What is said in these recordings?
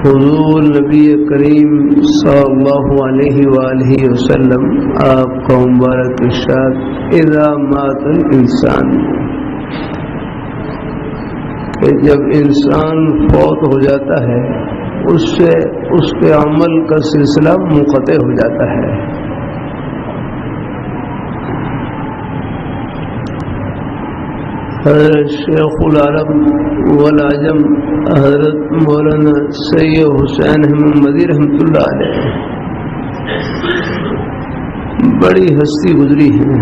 حضور نبی کریم صلی اللہ علیہ وآلہ وسلم آپ کا مبارک ارشاد اذا مات الانسان، کہ جب انسان فوت ہو جاتا ہے اس سے اس کے عمل کا سلسلہ منقطع ہو جاتا ہے. حضرت شیخ العرب والعجم حضرت مولانا سید حسین احمد مدی رحمۃ اللہ علیہ بڑی ہستی گزری ہیں.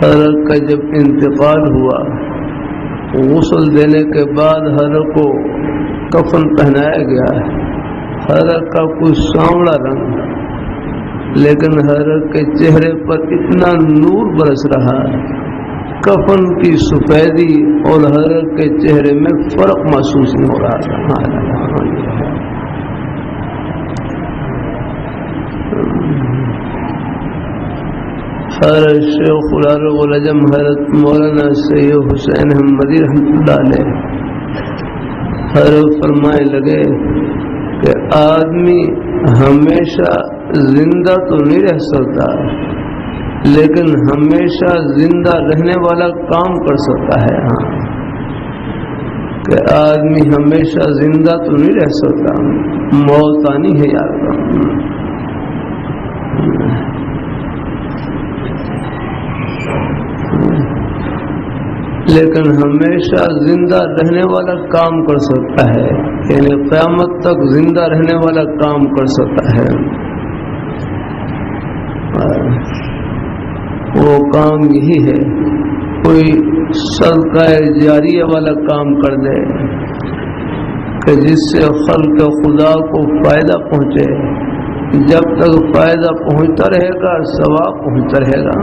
حضرت کا جب انتقال ہوا، غسل دینے کے بعد حضرت کو کفن پہنایا گیا. حضرت کا کوئی سانولا رنگ، لیکن حضرت کے چہرے پر اتنا نور برس رہا، کفن کی سفیدی اور حضرت کے چہرے میں فرق محسوس نہیں ہو رہا تھا. حضرت شیخ العرب والعجم حضرت مولانا سید حسین احمد مدی رحمۃ اللہ علیہ حضرت فرمائے لگے کہ آدمی ہمیشہ زندہ تو نہیں رہ سکتا، لیکن ہمیشہ زندہ رہنے والا کام کر سکتا ہے. کہ آدمی ہمیشہ زندہ تو نہیں رہ سکتا، موت آنی ہے یار. لیکن ہمیشہ زندہ رہنے والا کام کر سکتا ہے، یعنی قیامت تک زندہ رہنے والا کام کر سکتا ہے. وہ کام یہی ہے، کوئی صدقہ جاریہ والا کام کر دے کہ جس سے خلق خدا کو فائدہ پہنچے. جب تک فائدہ پہنچتا رہے گا ثواب پہنچتا رہے گا.